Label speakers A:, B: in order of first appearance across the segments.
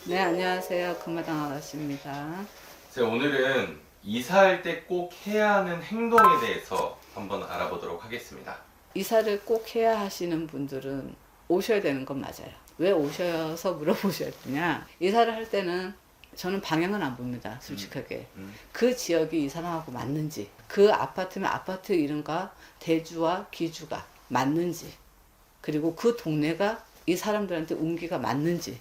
A: 네, 안녕하세요. 금마당 아가씨입니다.
B: 제가 오늘은 이사할 때 꼭 해야 하는 행동에 대해서 한번 알아보도록 하겠습니다.
A: 이사를 꼭 해야 하시는 분들은 오셔야 되는 건 맞아요. 왜 오셔서 물어보셔야 되냐? 이사를 할 때는 저는 방향은 안 봅니다. 솔직하게. 그 지역이 이 사람하고 맞는지, 그 아파트면 아파트 이름과 대주와 기주가 맞는지, 그리고 그 동네가 이 사람들한테 운기가 맞는지,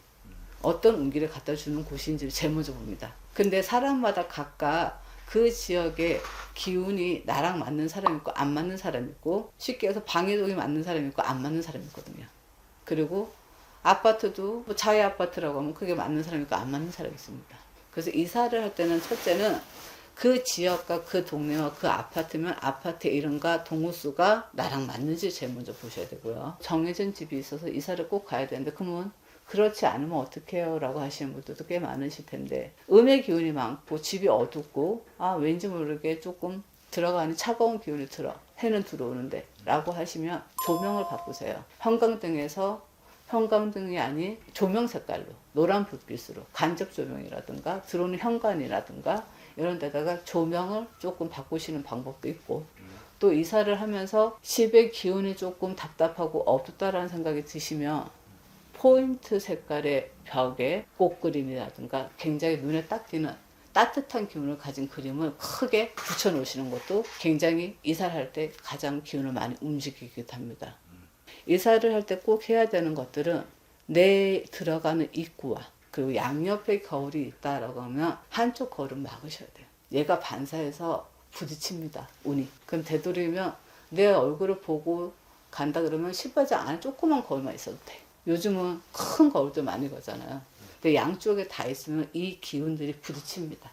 A: 어떤 운기를 갖다 주는 곳인지를 제일 먼저 봅니다. 근데 사람마다 각각 그 지역의 기운이 나랑 맞는 사람이 있고 안 맞는 사람이 있고, 쉽게 해서 방해동이 맞는 사람이 있고 안 맞는 사람이 있거든요. 그리고 아파트도 뭐 자유 아파트라고 하면 그게 맞는 사람이 있고 안 맞는 사람이 있습니다. 그래서 이사를 할 때는 첫째는 그 지역과 그 동네와 그 아파트면 아파트 이름과 동호수가 나랑 맞는지 제일 먼저 보셔야 되고요. 정해진 집이 있어서 이사를 꼭 가야 되는데 그러면 그렇지 않으면 어떡해요? 라고 하시는 분들도 꽤 많으실 텐데, 음의 기운이 많고 집이 어둡고 왠지 모르게 조금 들어가는 차가운 기운이 들어, 해는 들어오는데 라고 하시면 조명을 바꾸세요. 형광등이 아닌 조명 색깔로, 노란 불빛으로 간접 조명이라든가 들어오는 현관이라든가 이런 데다가 조명을 조금 바꾸시는 방법도 있고, 또 이사를 하면서 집의 기운이 조금 답답하고 어둡다라는 생각이 드시면 포인트 색깔의 벽에 꽃그림이라든가 굉장히 눈에 딱 띄는 따뜻한 기운을 가진 그림을 크게 붙여놓으시는 것도 굉장히 이사를 할 때 가장 기운을 많이 움직이기도 합니다. 이사를 할 때 꼭 해야 되는 것들은 내 들어가는 입구와 그리고 양옆에 거울이 있다라고 하면 한쪽 거울은 막으셔야 돼요. 얘가 반사해서 부딪힙니다. 운이. 그럼 되도록이면 내 얼굴을 보고 간다 그러면 신발장 안에 조그만 거울만 있어도 돼. 요즘은 큰 거울도 많이 거잖아요. 근데 양쪽에 다 있으면 이 기운들이 부딪힙니다.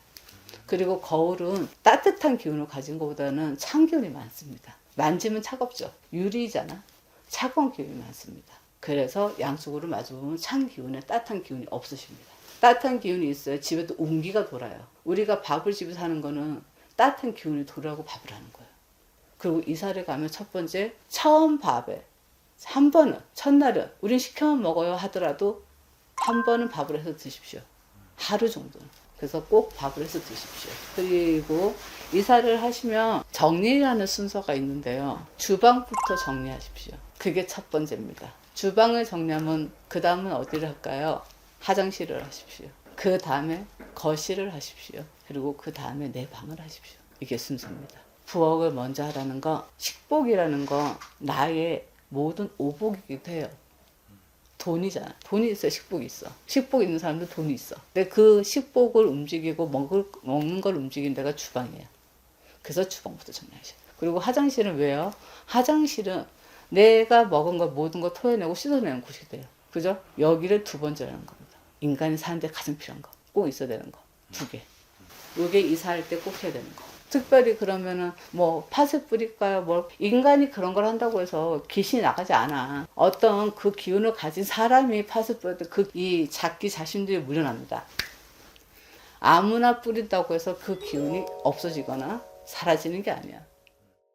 A: 그리고 거울은 따뜻한 기운을 가진 것보다는 찬 기운이 많습니다. 만지면 차갑죠. 유리잖아. 차가운 기운이 많습니다. 그래서 양쪽으로 마주보면 찬 기운에 따뜻한 기운이 없으십니다. 따뜻한 기운이 있어야 집에도 운기가 돌아요. 우리가 밥을 집에서 하는 거는 따뜻한 기운이 돌아오고 밥을 하는 거예요. 그리고 이사를 가면 첫 번째, 처음 밥에 한 번은, 첫날은 우린 시켜만 먹어요 하더라도 한 번은 밥을 해서 드십시오. 하루 정도는. 그래서 꼭 밥을 해서 드십시오. 그리고 이사를 하시면 정리라는 순서가 있는데요. 주방부터 정리하십시오. 그게 첫 번째입니다. 주방을 정리하면 그 다음은 어디를 할까요? 화장실을 하십시오. 그 다음에 거실을 하십시오. 그리고 그 다음에 내 방을 하십시오. 이게 순서입니다. 부엌을 먼저 하라는 거, 식복이라는 거 나의 모든 오복이기도 해요. 돈이잖아. 돈이 있어, 식복이 있어. 식복 있는 사람도 돈이 있어. 근데 그 식복을 움직이고 먹는 걸 움직이는 데가 주방이에요. 그래서 주방부터 정리하셔요. 그리고 화장실은 왜요? 화장실은 내가 먹은 거 모든 거 토해내고 씻어내는 곳이 돼요. 그죠? 여기를 두 번째라는 겁니다. 인간이 사는데 가장 필요한 거. 꼭 있어야 되는 거. 두 개. 요게 이사할 때 꼭 해야 되는 거. 특별히 그러면은 뭐 팥을 뿌릴까요? 뭐 인간이 그런 걸 한다고 해서 귀신이 나가지 않아. 어떤 그 기운을 가진 사람이 팥을 뿌려도 이 작기 자신들이 무련합니다. 아무나 뿌린다고 해서 그 기운이 없어지거나 사라지는 게 아니야.